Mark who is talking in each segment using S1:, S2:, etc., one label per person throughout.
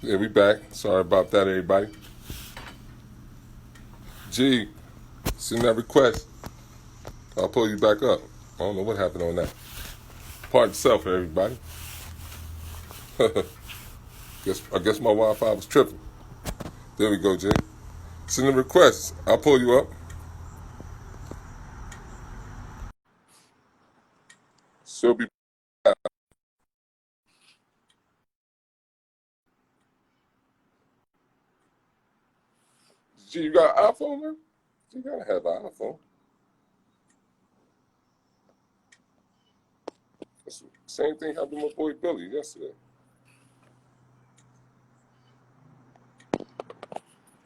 S1: Yeah, we back. Sorry about that, everybody. G, send that request. I'll pull you back up. I don't know what happened on that. Part itself, everybody. I guess my Wi-Fi was tripping. There we go, G. Send the request. I'll pull you up. She'll be back. G, you got an iPhone, man? You gotta have an iPhone. Same thing happened with my boy Billy yesterday.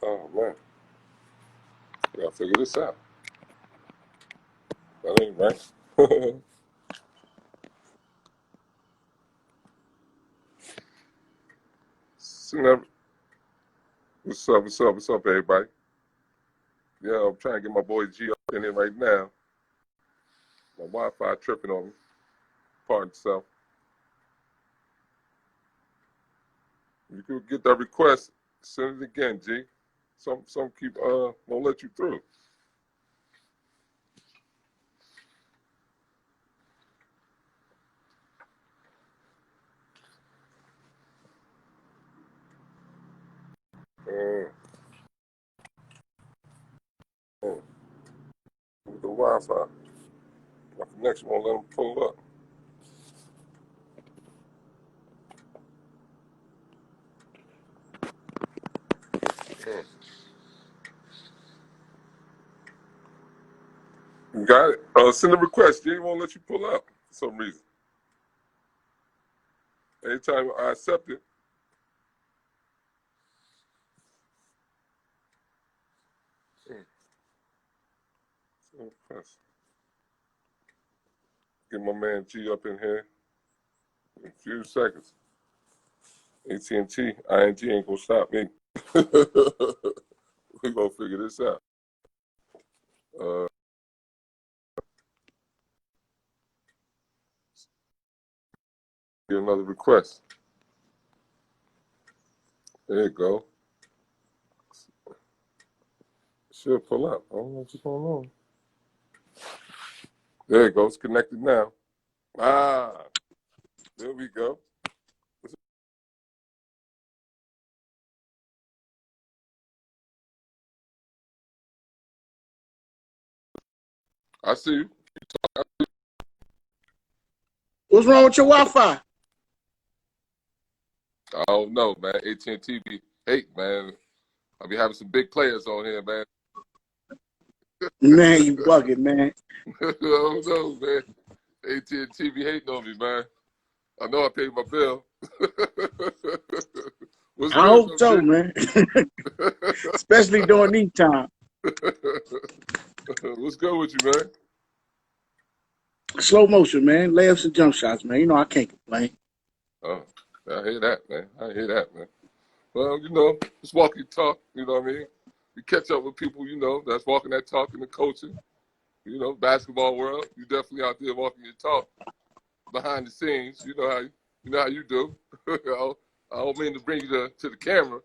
S1: Oh man, gotta figure this out. That ain't right. Send that. What's up? What's up? What's up, everybody? Yeah, I'm trying to get my boy G up in here right now. My Wi-Fi tripping on me. Pardon itself. You could get that request. Send it again, G. Some keep won't let you through. Uh, the Wi-Fi. My connection won't let them pull up. Uh, you got it. Send a request. G won't let you pull up for some reason. Anytime I accept it, get my man G up in here in a few seconds. AT&T, ING ain't gonna stop me. We gonna figure this out. Get another request. There you go. Should pull up. I don't know what's going on. There you go. It's connected now. Ah, there we go. I see you.
S2: What's wrong with your Wi-Fi?
S1: I don't know, man. AT&T be hate, man. I be having some big players on here, man.
S2: Man, you bugging, man.
S1: I don't know, man. AT&T be hating on me, man. I know I paid my bill. What's
S2: I
S1: good,
S2: hope
S1: though,
S2: so,
S1: Jay?
S2: man. Especially during these times.
S1: What's good with you, man?
S2: Slow motion, man. Layups and jump shots, man. You know I can't complain.
S1: Oh, I hear that, man. I hear that, man. Well, you know, just walking talk, you know what I mean? You catch up with people, you know, that's walking that talk in the coaching, you know, basketball world. You definitely out there walking your talk behind the scenes. You know how you do. I don't mean to bring you to the camera.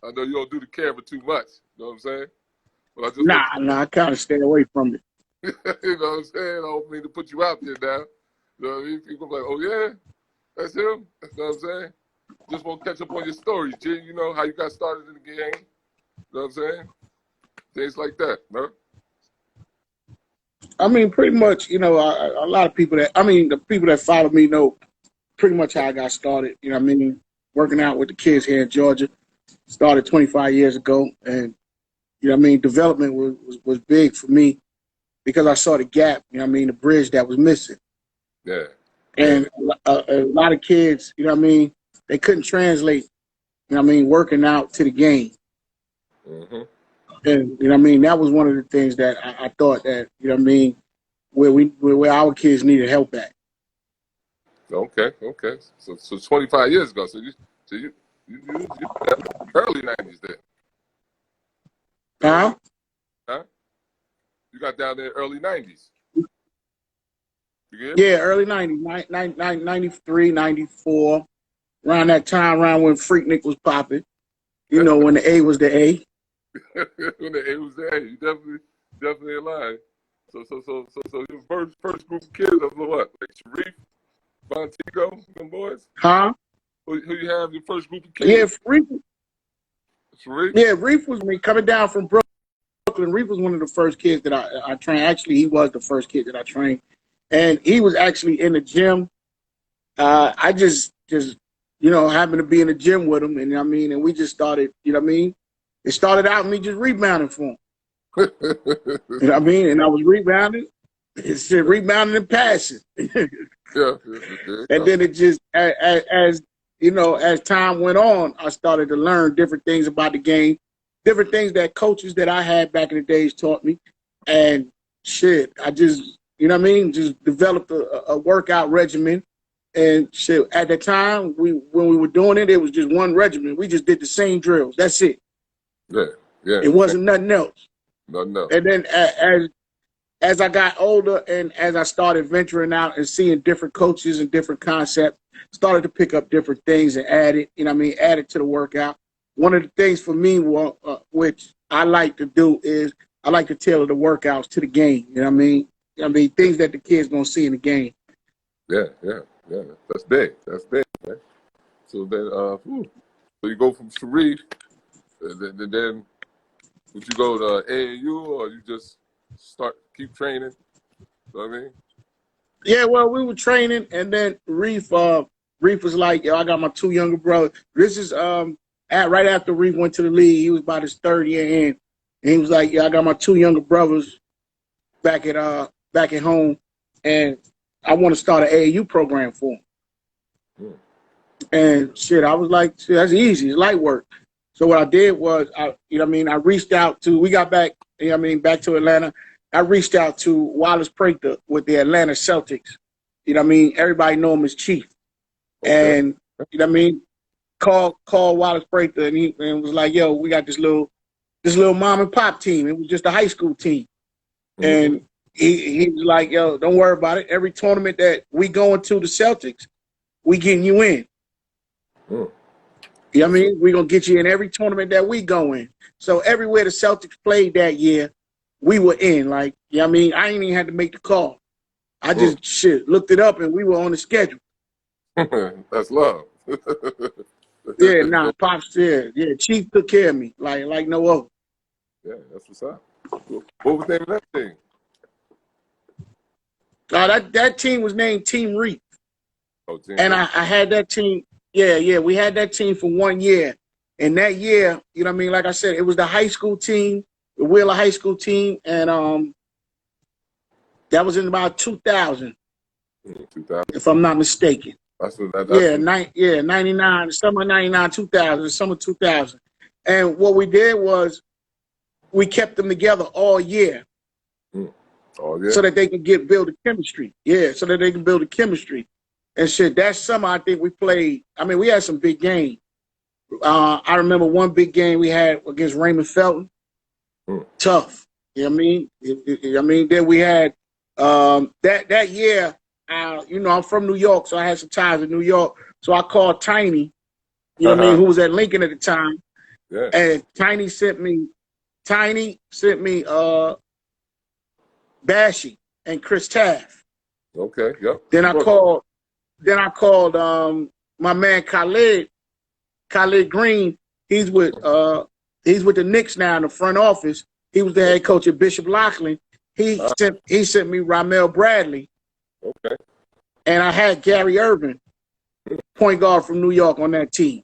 S1: I know you don't do the camera too much. You know what I'm saying? But I just want
S2: Nah, I kind of stay away from it.
S1: you you know what I'm saying? I don't mean to put you out there now. You know what I mean? People are like, oh yeah, that's him. You know what I'm saying? Just want to catch up on your story, G. You know how you got started in the game. You know what I'm saying? Things like that, man.
S2: I mean, pretty much, you know, a lot of people the people that follow me know pretty much how I got started. You know what I mean? Working out with the kids here in Georgia. Started 25 years ago. And, you know what I mean? Development was big for me because I saw the gap, you know what I mean? The bridge that was missing.
S1: Yeah, yeah.
S2: And a lot of kids, you know what I mean? They couldn't translate, you know what I mean, working out to the game.
S1: Mm-hmm.
S2: And you know what I mean, that was one of the things that I thought that, you know what I mean, where our kids needed help at.
S1: Okay, okay. So 25 years ago. So you early 90s then. Early,
S2: Huh?
S1: huh? You got down there early 90s. You get me?
S2: Yeah, early 90s, 93, 94. around that time, around when Freaknik was popping. You know, when the A was the A.
S1: When the A was the A, you definitely alive. So your first group of kids was what? Like Sharif, Montego, them boys?
S2: Huh?
S1: Who you have your first group of kids?
S2: Yeah,
S1: Sharif?
S2: Yeah, Reef was me coming down from Brooklyn. Reef was one of the first kids that I trained. Actually, he was the first kid that I trained. And he was actually in the gym. I just happened to be in the gym with him, and I mean, and we just started, you know what I mean? It started out me just rebounding for him. You know what I mean? And I was rebounding. It's rebounding and passing.
S1: Yeah.
S2: And then it just, as you know, as time went on, I started to learn different things about the game, different things that coaches that I had back in the days taught me. And shit, I just, you know what I mean, just developed a workout regimen. And shit, at the time, when we were doing it, it was just one regimen. We just did the same drills. That's it.
S1: Yeah.
S2: It wasn't nothing else.
S1: Nothing else.
S2: And then as I got older and as I started venturing out and seeing different coaches and different concepts, started to pick up different things and add it, you know what I mean, add it to the workout. One of the things for me, which I like to do is I like to tailor the workouts to the game, you know what I mean? Things that the kids gonna see in the game.
S1: Yeah. That's big, man. So then, so you go from Sharif, and then would you go to AAU or you just keep training? You know what I mean?
S2: Yeah, well, we were training, and then Reef was like, yo, I got my two younger brothers. This is right after Reef went to the league. He was about his third year in, and he was like, yeah, I got my two younger brothers back at home, and I want to start an AAU program for them. And shit, I was like, shit, that's easy. It's light work. So what I did was, I reached out to, we got back, back to Atlanta. I reached out to Wallace Prather with the Atlanta Celtics. You know what I mean? Everybody know him as Chief. Okay. And, you know what I mean? Called Wallace Prather and was like, yo, we got this little mom and pop team. It was just a high school team. Mm-hmm. And he was like, yo, don't worry about it. Every tournament that we go into the Celtics, we getting you in. Mm. You know what I mean? We're going to get you in every tournament that we go in. So everywhere the Celtics played that year, we were in. Like, you know what I mean? I ain't even had to make the call. I just, looked it up and we were on the schedule.
S1: That's love.
S2: Yeah, Pops, yeah, Chief took care of me like no other.
S1: Yeah, that's what's up. What was the name of that team?
S2: That team was named Team Reef.
S1: Oh, Team
S2: and
S1: Reef.
S2: I had that team. Yeah, we had that team for 1 year. And that year, you know what I mean? Like I said, it was the high school team, the Wheeler High School team, and that was in about 2000,
S1: 2000.
S2: if I'm not mistaken.
S1: That's
S2: 99, summer 99, 2000, summer 2000. And what we did was we kept them together all year.
S1: Oh, yeah.
S2: So that they can build a chemistry. Yeah, so that they can build a chemistry. And shit, that summer I think we played, we had some big games. I remember one big game we had against Raymond Felton. Tough. You know what I mean? Then we had that year, I'm from New York, so I had some ties in New York. So I called Tiny, you know what I mean, who was at Lincoln at the time. Yeah. And Tiny sent me Bashy and Chris Taft.
S1: Okay, yep.
S2: Then I called my man Khalid Green. He's with the Knicks now in the front office. He was the head coach at Bishop Loughlin. He sent me Ramel Bradley.
S1: Okay.
S2: And I had Gary Irvin, point guard from New York, on that team.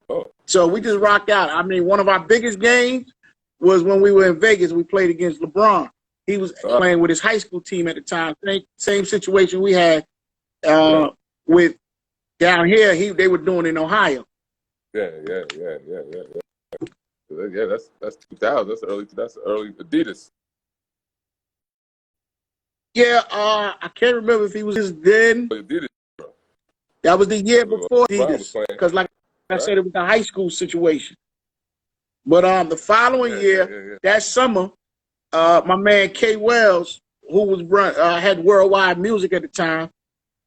S1: Oh.
S2: So we just rocked out. One of our biggest games was when we were in Vegas. We played against LeBron. He was playing with his high school team at the time. Same situation we had with down here. They were doing in Ohio.
S1: Yeah. Yeah, that's 2000. That's early Adidas.
S2: Yeah, I can't remember if he was then.
S1: Adidas, bro.
S2: That was the year before Adidas, because like I said, it was a high school situation. But the following year, that summer, my man K Wells, who was had Worldwide Music at the time,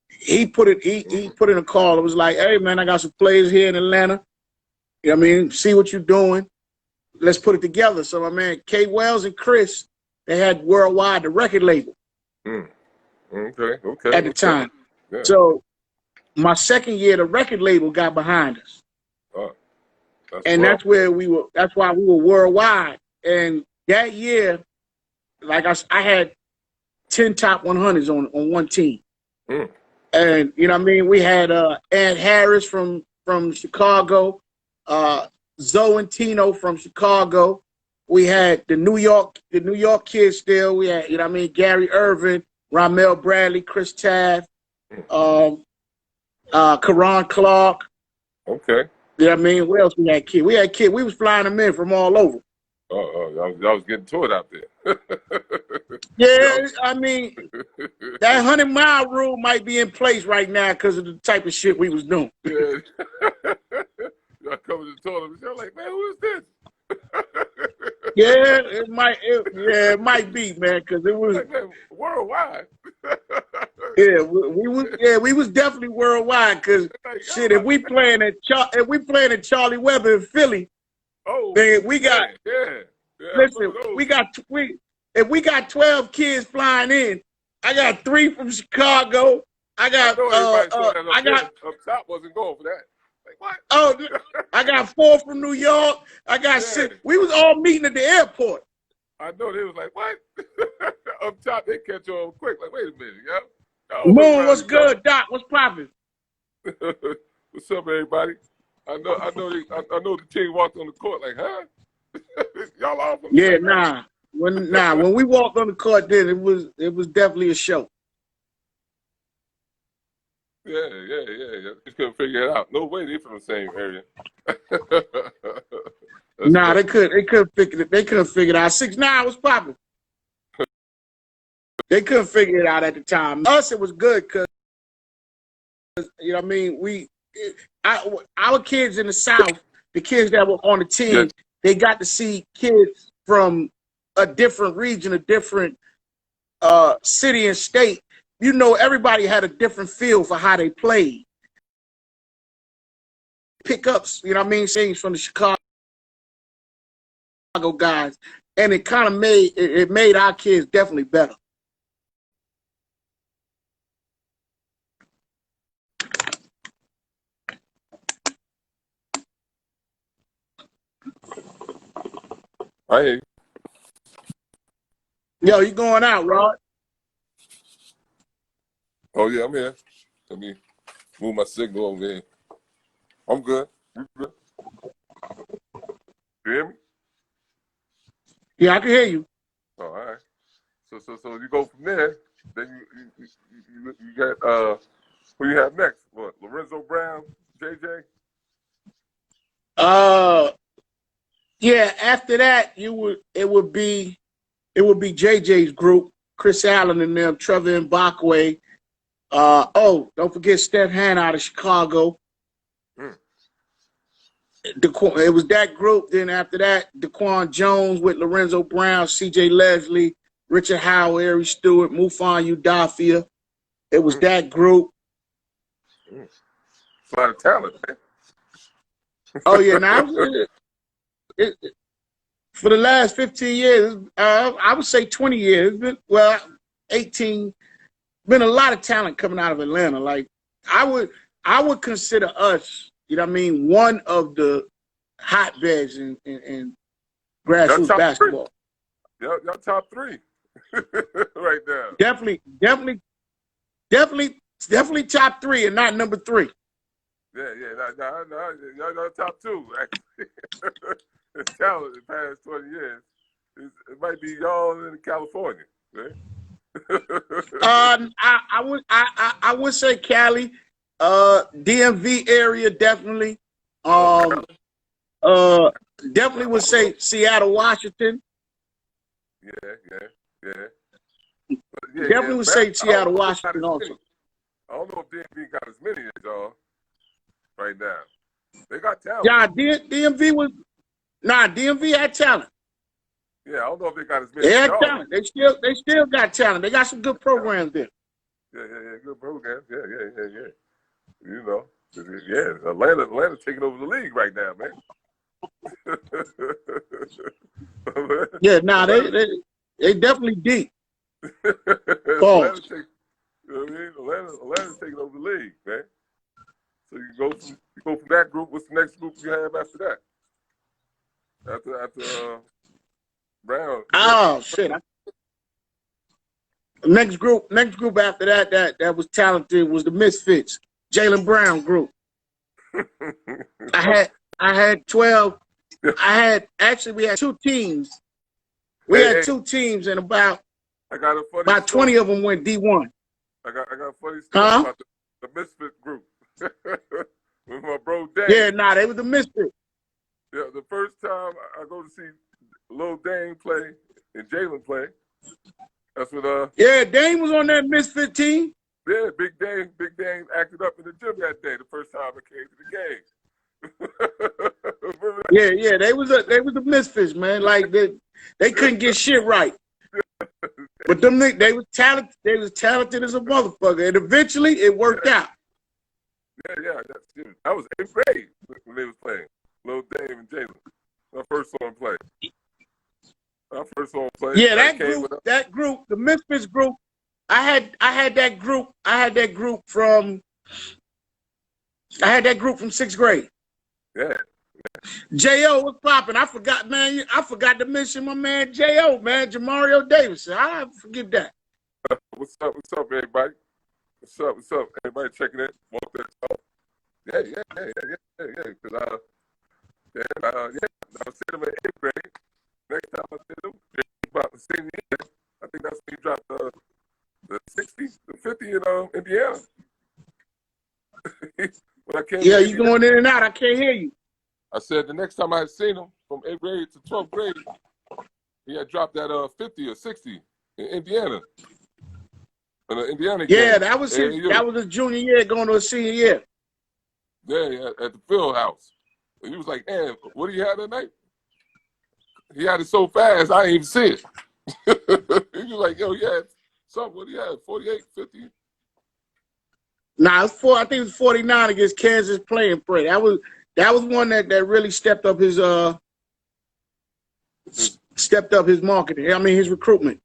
S2: he put it. He put in a call. It was like, hey man, I got some players here in Atlanta. You know what I mean? See what you're doing. Let's put it together. So my man K Wells and Chris, they had Worldwide, the record label.
S1: Okay.
S2: At the time.
S1: Yeah.
S2: So my second year, the record label got behind us. That's where we were. That's why we were worldwide. And that year, like I had 10 top 100s on one team. And you know what I mean? We had Ed Harris from Chicago, Zoe and Tino from Chicago. We had the New York kids still. We had, you know what I mean, Gary Irvin, Ramel Bradley, Chris Taft, Karan Clark.
S1: Okay.
S2: You know what I mean? What else we had kid? We had kid. We was flying them in from all over.
S1: I was getting to it out there.
S2: Yeah, I mean, that 100-mile rule might be in place right now because of the type of shit we was doing.
S1: Yeah. I come to the tournament, I'm like, man, who is this?
S2: Yeah, it might be, man, because it was
S1: like, man, worldwide.
S2: we was definitely worldwide. Because
S1: like,
S2: shit, if we playing at Charlie Weber in Philly, then we got listen, if we got 12 kids flying in, I got 3 from Chicago. I got
S1: up top wasn't going for that. Like what?
S2: Oh, I got 4 from New York. I got 6. We was all meeting at the airport.
S1: I know they was like, what? Up top, they catch on quick. Like, wait a minute, yo.
S2: Moon, what's good? Doc, what's poppin'?
S1: What's up, everybody? I know the team walked on the court like, huh? Y'all off?
S2: Yeah, nah. When we walked on the court, then it was definitely a show.
S1: Yeah. Just couldn't figure it out. No way they from the same area.
S2: Nah, they couldn't figure it. They couldn't figure it out. 6'9" was popping. They couldn't figure it out at the time. Us, it was good because you know what I mean. Our kids in the South, the kids that were on the team, they got to see kids from a different region, a different city and state. You know, everybody had a different feel for how they played. Pickups, you know what I mean, things from the Chicago guys, and it kind of made our kids definitely better.
S1: I hear you.
S2: Yo, you going out, Rod?
S1: Oh yeah, I'm here. Let me move my signal over here. I'm good. You good? You hear me?
S2: Yeah, I can hear you.
S1: Oh, all right. So you go from there. Then you got who you have next? What? Lorenzo Brown, JJ?
S2: Yeah. After that, it would be JJ's group, Chris Allen and them, Trevor Mbakwe. Don't forget Steph Hanna out of Chicago. It was that group. Then after that, Daquan Jones with Lorenzo Brown, CJ Leslie, Richard Howard, Ari Stewart, Mufon Udafia. It was that group.
S1: It's a lot of talent, man.
S2: Oh yeah, now for the last 15 years, I would say 20 years, 18. Been a lot of talent coming out of Atlanta. Like I would consider us, you know what I mean, one of the hotbeds in grassroots basketball.
S1: Y'all top 3 right now.
S2: Definitely top 3 and not number 3.
S1: Yeah, y'all top 2. Actually. Talent in the past 20 years. It might be y'all in California, right?
S2: I would say Cali, DMV area definitely. Definitely would say Seattle, Washington.
S1: Yeah.
S2: Definitely would say Seattle, Washington also.
S1: I don't know if DMV got as many as y'all right now. They got talent.
S2: Yeah, DMV had talent.
S1: Yeah, I don't know if they got as many.
S2: They had talent. They still got talent. They got some good programs there.
S1: Yeah. Good program. Yeah. You know, yeah. Atlanta taking over the league right now, man.
S2: Yeah, nah,
S1: Atlanta,
S2: they definitely deep.
S1: Atlanta
S2: Pause.
S1: take, you know what I mean? Atlanta's taking over the league, man. So you go from that group. What's the next group you have after that? After Brown.
S2: Oh shit. Next group after that was talented was the Misfits, Jalen Brown group. I had 12. We had two teams. We had
S1: Hey,
S2: two teams, and about
S1: I got a funny
S2: 20
S1: story.
S2: of them went D1.
S1: I got a funny story
S2: Huh?
S1: about the Misfit group. With my bro Dane.
S2: Yeah, nah, they was the Misfits.
S1: Yeah, the first time I go to see Lil Dane play and Jalen play, that's what
S2: Yeah, Dane was on that Misfit team.
S1: yeah, Big Dane acted up in the gym that day the first time I came to the game.
S2: Yeah, they was the Misfits, man. Like they couldn't get shit right. But they was talented. They was talented as a motherfucker, and eventually it worked out.
S1: Yeah. That was 8th grade when they was playing. Lil Dame and Jalen. My first song play.
S2: Yeah, that group, the Misfits group. I had that group from 6th grade.
S1: Yeah.
S2: J.O. was popping. I forgot to mention my man J.O., man, Jamario Davis. I forget that.
S1: What's up, everybody? What's up? Everybody checking in? Walk that talk. Yeah. Because I was seeing him in 8th grade. Next time I see him, about the same year. I think that's when he dropped the 60, the 50 in Indiana. When I came
S2: Yeah, you going in and out. I can't hear you.
S1: I said the next time I had seen him from 8th grade to 12th grade, he had dropped that 50 or 60 in Indiana. In the Indiana game.
S2: Yeah, that was his junior year going to a senior year.
S1: Yeah, at the field house. And he was like, "Man, what do you have that night?" He had it so fast, I didn't even see it. He was like, "Yo, yeah, something. What do you have? 48, 50?"
S2: Nah, I think it was 49 against Kansas playing Prey. That was one that really stepped up his marketing. I mean his recruitment.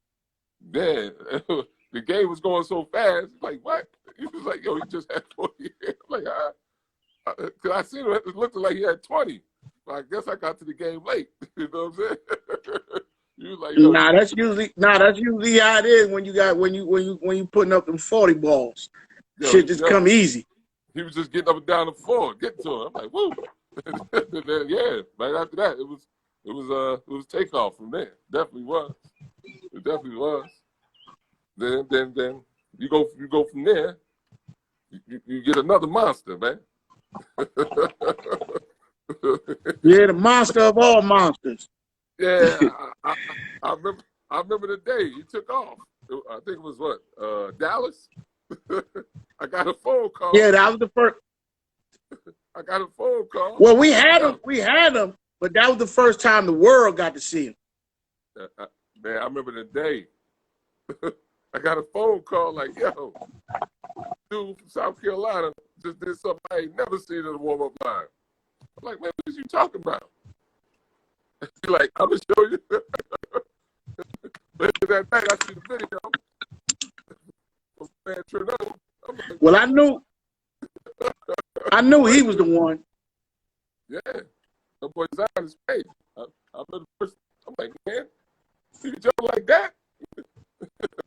S1: Yeah, the game was going so fast. Like what? He was like, "Yo, he just had 48." I'm like, because I seen him. It looked like he had 20. I guess I got to the game late. You know what I'm saying? He was like, "Yo,
S2: that's usually how it is when you putting up them 40 balls. Shit just come easy.
S1: He was just getting up and down the floor, getting to him. I'm like, woo. Yeah, right after that, it was takeoff from there. Definitely was. It definitely was. Then you go from there. You get another monster, man.
S2: Yeah, the monster of all monsters.
S1: Yeah, I remember the day he took off. I think it was Dallas. I got a phone call.
S2: Yeah, that was the first.
S1: I got a phone call.
S2: Well, we had him, but that was the first time the world got to see him.
S1: Man, I remember the day. I got a phone call like, "Yo, dude from South Carolina just did something I ain't never seen in the warm-up line." I'm like, "Man, what are you talking about?" He's like, "I'm gonna show you." But that night I see the video from man Trudeau. Like,
S2: well, I knew he was the one.
S1: Yeah, that boy Zion is paid. I remember the first. I'm like, "Man, you jump like that?"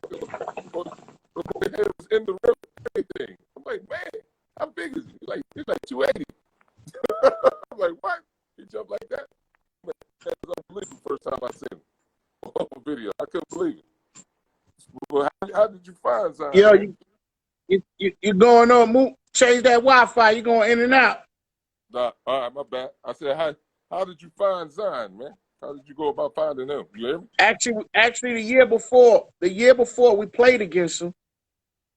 S1: The boy head was in the rim, everything. I'm like, "Man, how big is he?" He's like 280. I'm like, "What? He jumped like that?" Man, that was unbelievable. First time I seen him on video, I couldn't believe it. Well, how did you find Zion?
S2: Yo, you going on? Move, change that Wi-Fi. You going in and out?
S1: Nah, all right, my bad. I said, how did you find Zion, man? How did you go about finding him? You hear me?
S2: Actually, the year before we played against him,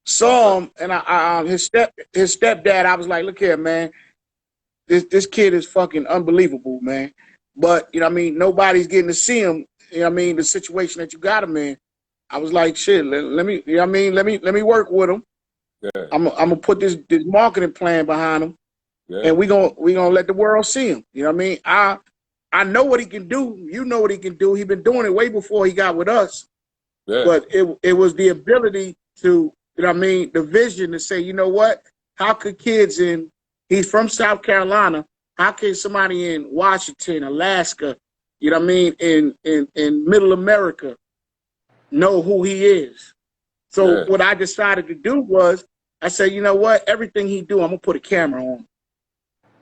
S2: saw him, and his stepdad. I was like, "Look here, man. This kid is fucking unbelievable, man." But you know what I mean, nobody's getting to see him. You know what I mean, the situation that you got him in. I was like, "Shit, let me, you know what I mean, let me work with him."
S1: Yeah.
S2: I'm gonna put this marketing plan behind him,
S1: Yeah.
S2: and we gonna let the world see him. You know what I mean? I know what he can do. You know what he can do. He's been doing it way before he got with us.
S1: Yeah.
S2: But it was the ability to, you know what I mean, the vision to say, you know what? How could kids he's from South Carolina, how can somebody in Washington, Alaska, you know what I mean, in middle America know who he is? So
S1: Yeah.
S2: what I decided to do was I said, you know what? Everything he do, I'm gonna put a camera on.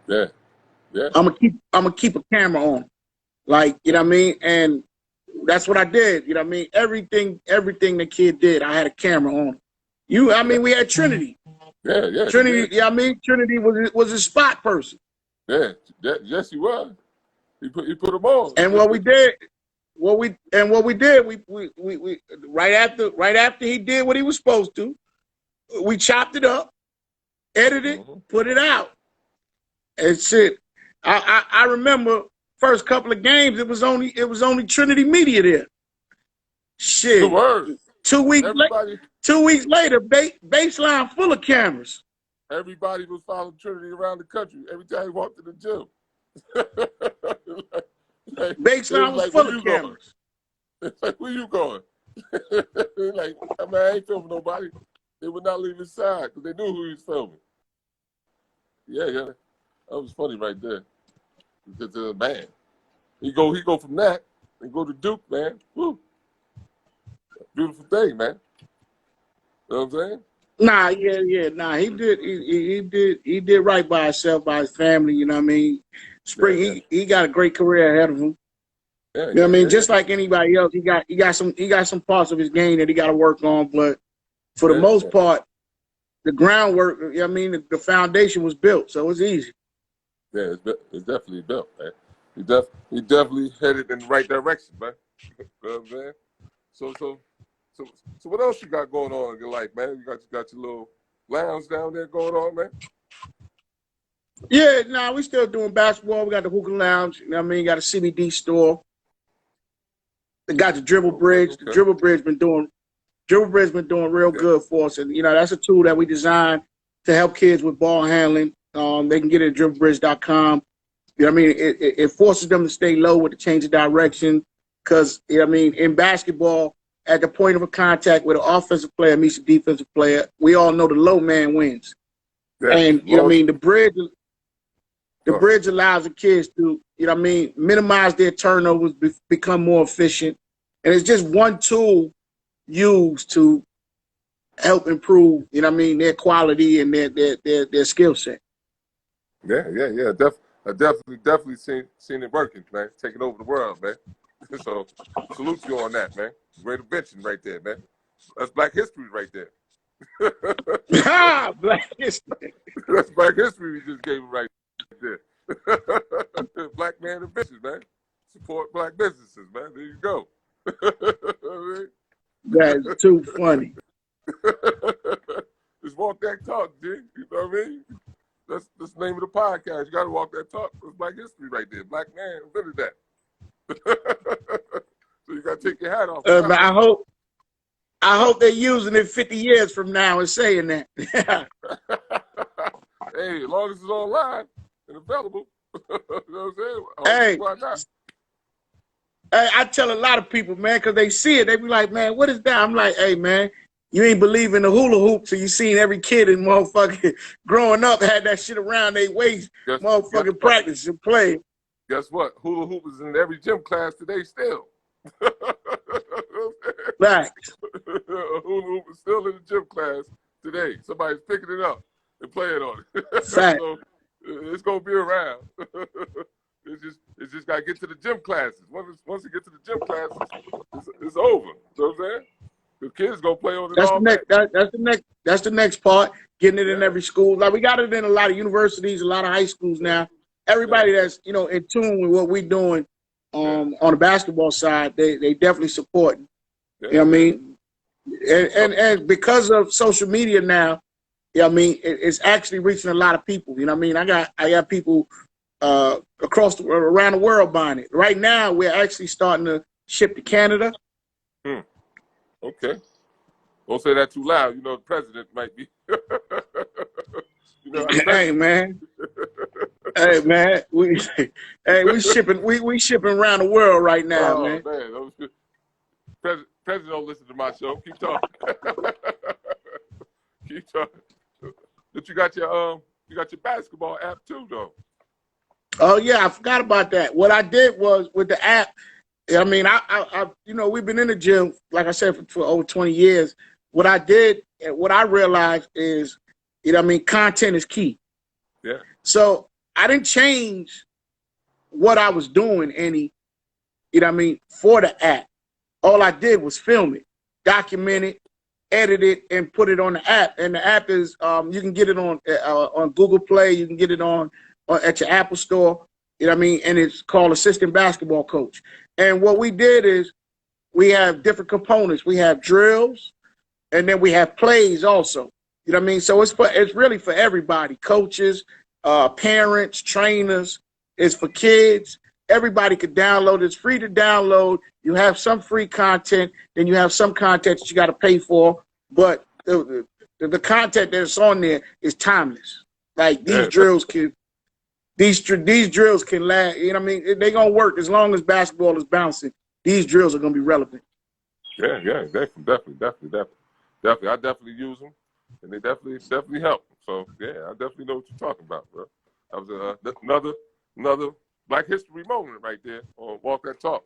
S1: Yeah. Yeah.
S2: I'm gonna keep a camera on. Like, you know what I mean? And that's what I did. You know what I mean? Everything the kid did, I had a camera on. I mean, we had Trinity.
S1: Yeah. Yeah.
S2: Trinity, yeah, I mean, Trinity was a spot person.
S1: Yeah. Yes, he was. He put him on.
S2: And what we did, we right after he did what he was supposed to, we chopped it up, edited it, put it out. And shit. I remember first couple of games, it was only Trinity Media there.
S1: The
S2: Shit.
S1: word.
S2: 2 weeks
S1: Everybody.
S2: later, 2 weeks later, baseline full of cameras.
S1: Everybody was following Trinity around the country every time he walked to the gym.
S2: Baseline was
S1: like,
S2: full
S1: where
S2: of
S1: you
S2: cameras.
S1: going? It's like, where you going? Like, I mean, I ain't filming nobody. They would not leave his side because they knew who he was filming. Yeah, yeah. That was funny right there. Because, man, he go from that and go to Duke, man. Woo. Beautiful thing, man. You know what I'm saying?
S2: Nah, nah. He did right by himself, by his family. You know what I mean? Spring,
S1: Yeah,
S2: he got a great career ahead of him.
S1: yeah,
S2: You know what I mean?
S1: yeah.
S2: Just like anybody else, he got some parts of his game that he got to work on. But for the
S1: Yeah,
S2: most part, the groundwork, you know what I mean, the foundation was built, so it was easy.
S1: yeah. It's definitely built, man. He definitely headed in the right direction, man. You know what I'm saying? So what else you got going on in your life, man? You got your little lounge down there going on, man?
S2: Yeah, nah, we still doing basketball. We got the hookah lounge. You know what I mean? Got a CBD store. We got the dribble bridge. The
S1: Okay.
S2: dribble bridge been doing real good for us, and you know that's a tool that we designed to help kids with ball handling. They can get it at dribblebridge.com. You know what I mean? It forces them to stay low with the change of direction. Because, you know what I mean, in basketball, at the point of a contact where the offensive player meets the defensive player, we all know the low man wins.
S1: Yeah.
S2: And, you know what I mean, the
S1: Go
S2: bridge allows the kids to, you know what I mean, minimize their turnovers, become more efficient. And it's just one tool used to help improve, you know what I mean, their quality and their skill set.
S1: Yeah. I definitely seen it working, man. Taking over the world, man. So salute you on that, man. Great invention right there, man. That's Black history right there.
S2: Black history.
S1: That's Black history we just gave him right there. Black man invention, man. Support Black businesses, man. There you go.
S2: That's too funny.
S1: Just walk that talk, G. You know what I mean? That's the name of the podcast. You got to walk that talk. That's Black history right there. Black man invented that. So you got to take your hat off.
S2: But I hope they're using it 50 years from now and saying that.
S1: Hey, as long as it's online and available, you know what I'm saying?
S2: Hey.
S1: Why not?
S2: I tell a lot of people, man, because they see it. They be like, man, what is that? I'm like, hey, man, you ain't believing the hula hoop till you seen every kid in motherfucking growing up had that shit around their waist, motherfucking practice and play.
S1: Guess what? Hula hoop is in every gym class today still.
S2: Right.
S1: Hula hoop is still in the gym class today. Somebody's picking it up and playing on it.
S2: Fact.
S1: So it's gonna be around. It's just gotta get to the gym classes. Once you get to the gym classes, it's over. You know what I'm saying? The kids gonna play on it all day.
S2: That's the next part. Getting it in every school. Like we got it in a lot of universities, a lot of high schools now. Everybody that's in tune with what we're doing on the basketball side, they definitely support. You know what I mean? And because of social media now, you know what I mean, it's actually reaching a lot of people. You know what I mean? I got people around the world buying it. Right now, we're actually starting to ship to Canada.
S1: Okay. Don't say that too loud. You know, the president might be. You know, the
S2: Hey
S1: president.
S2: man, hey man, we shipping around the world right now,
S1: Oh
S2: man.
S1: man, president don't listen to my show. Keep talking. Keep talking. But you got your basketball app too, though.
S2: Oh yeah, I forgot about that. What I did was with the app. I mean, you know, we've been in the gym, like I said, for over 20 years. What I did, what I realized is, you know, what I mean, content is key.
S1: Yeah.
S2: So I didn't change what I was doing any, you know, what I mean, for the app. All I did was film it, document it, edit it, and put it on the app. And the app is, you can get it on Google Play. You can get it on at your Apple Store. You know what I mean? And it's called Assistant Basketball Coach. And what we did is we have different components. We have drills, and then we have plays also. You know what I mean? So it's really for everybody: coaches, parents, trainers. It's for kids. Everybody could download. It's free to download. You have some free content, then you have some content that you got to pay for. But the content that's on there is timeless. Like these drills can. These drills can last. You know what I mean? They're going to work as long as basketball is bouncing. These drills are going to be relevant.
S1: Yeah, definitely. I definitely use them, and they definitely help. So yeah, I definitely know what you're talking about, bro. That was another Black History moment right there on Walk That Talk.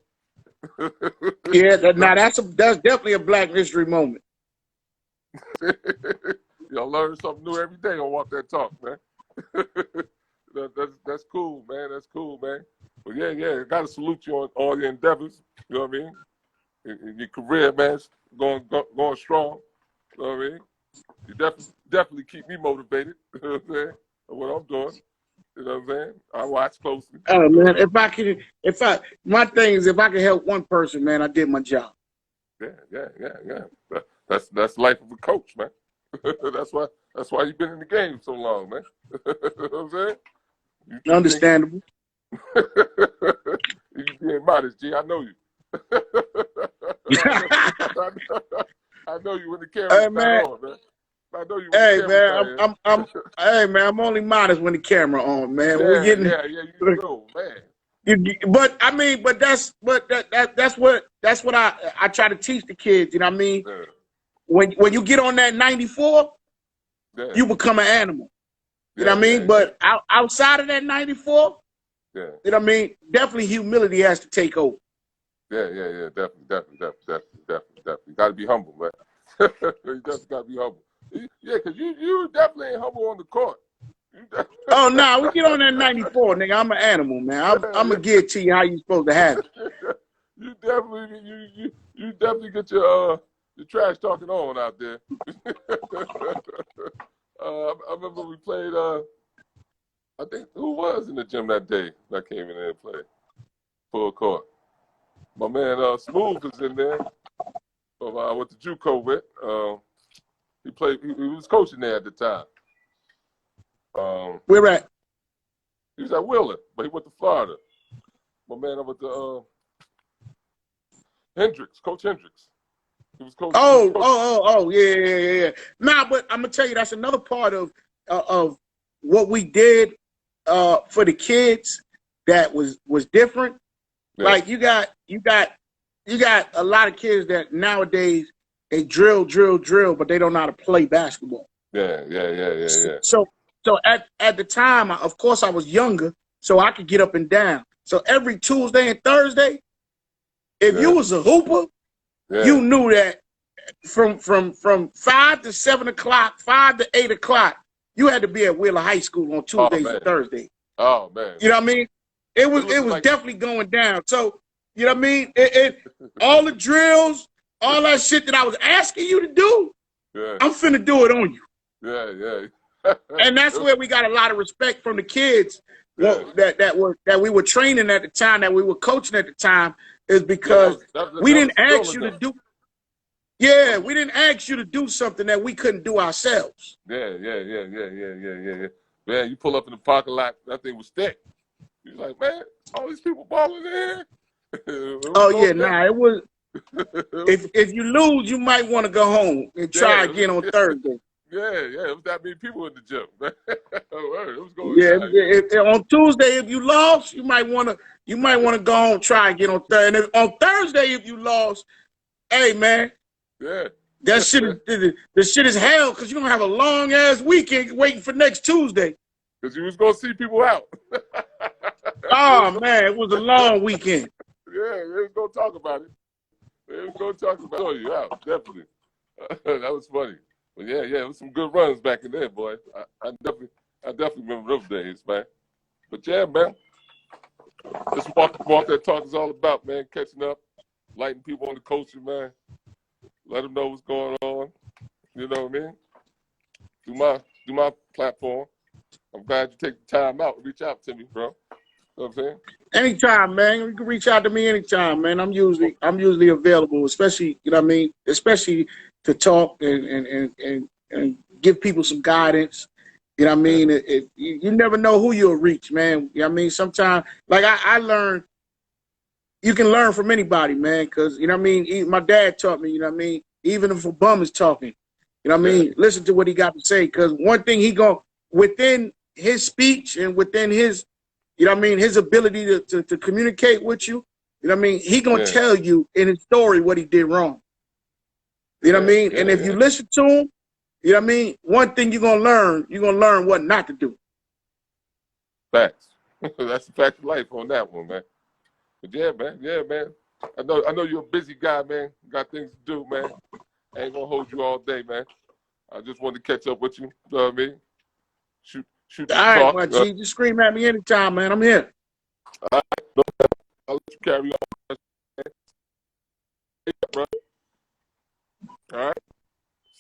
S2: Yeah, that's definitely a Black History moment.
S1: Y'all learn something new every day on Walk That Talk, man. That's cool, man. That's cool, man. But yeah, I gotta salute you on all your endeavors. You know what I mean? In your career, man, going strong. You know what I mean? You definitely keep me motivated. You know what I'm saying? What I'm doing. You know what I'm saying? I watch closely.
S2: Oh man, my thing is if I can help one person, man, I did my job.
S1: Yeah. That's the life of a coach, man. That's why you've been in the game so long, man. You know what I'm saying?
S2: Understandable.
S1: You being modest, G. I know you. I know you when the camera's not on, man. I know you when the camera's not on.
S2: Hey man, I'm only modest when the camera on, man.
S1: Yeah, you do, man.
S2: But that's what I try to teach the kids. You know what I mean?
S1: Yeah.
S2: When you get on that 94, you become an animal. You know what I mean? But outside of that 94, you know what I mean? Definitely humility has to take over.
S1: Yeah. Definitely. You got to be humble, man. You just got to be humble. Yeah, because you definitely ain't humble on the court.
S2: Oh, no, we get on that 94, nigga. I'm an animal, man. I'm going to give it to you how you supposed to have it.
S1: You definitely get your trash talking on out there. I remember we played, I think, who was in the gym that day that came in there and played full court? My man Smooth was in there. I went to JUCO with. He was coaching there at the time.
S2: Where at?
S1: He was at Wheeler, but he went to Florida. My man, I went to Coach Hendricks. He was coaching.
S2: Yeah. Nah, but I'm gonna tell you that's another part of what we did for the kids that was different. Yeah. Like you got a lot of kids that nowadays they drill, but they don't know how to play basketball.
S1: Yeah.
S2: So at the time, of course, I was younger, so I could get up and down. So every Tuesday and Thursday, if you was a hooper, you knew that from 5 to 7 o'clock, 5 to 8 o'clock, you had to be at Wheeler High School on Tuesdays and Thursdays.
S1: Oh man!
S2: You know what I mean? It was definitely going down. So you know what I mean? All the drills, all that shit that I was asking you to do, I'm finna do it on you.
S1: Yeah.
S2: And that's where we got a lot of respect from the kids that we were training at the time, that we were coaching at the time, is because we didn't ask you to do. Yeah, we didn't ask you to do something that we couldn't do ourselves.
S1: Yeah. Man, you pull up in the parking lot, that thing was thick. You was like, man, all these people balling in here.
S2: It was If you lose, you might want to go home and try again on Thursday.
S1: Yeah, it was that many people in the gym. It was going
S2: Yeah,
S1: down.
S2: on Tuesday if you lost, you might want to go home and try again on Thursday. And on Thursday if you lost, hey man,
S1: yeah,
S2: that shit the shit is hell because you're gonna have a long ass weekend waiting for next Tuesday.
S1: because you was gonna see people out.
S2: Oh man, it was a long weekend.
S1: Yeah, they was gonna talk about it. They was gonna talk about you out, definitely. That was funny. But yeah, it was some good runs back in there, boy. I definitely remember those days, man. But yeah, man, this is what that talk is all about, man. Catching up, lighting people on the culture, man. Let them know what's going on. You know what I mean? Do my platform. I'm glad you take the time out. Reach out to me, bro. You know what I'm saying?
S2: Anytime, man. You can reach out to me anytime, man. I'm usually available, especially especially to talk and give people some guidance. You know what I mean? You never know who you'll reach, man. You know what I mean? Sometimes, like I learned, you can learn from anybody, man. Because you know what I mean. My dad taught me. You know what I mean. Even if a bum is talking, you know what I mean. Listen to what he got to say. Because one thing within his speech and within his, you know what I mean, his ability to communicate with you, you know what I mean, he gonna tell you in his story what he did wrong. You know what I mean? And if you listen to him, you know what I mean, one thing you're gonna learn what not to do.
S1: Facts. That's the fact of life on that one, man. But yeah, man. I know you're a busy guy, man. You got things to do, man. I ain't gonna hold you all day, man. I just wanted to catch up with you. You know what I mean? Shoot
S2: All
S1: the
S2: right,
S1: talk.
S2: my G, just scream at me anytime, man. I'm here.
S1: All right, I'll let you carry on. Bro. All right.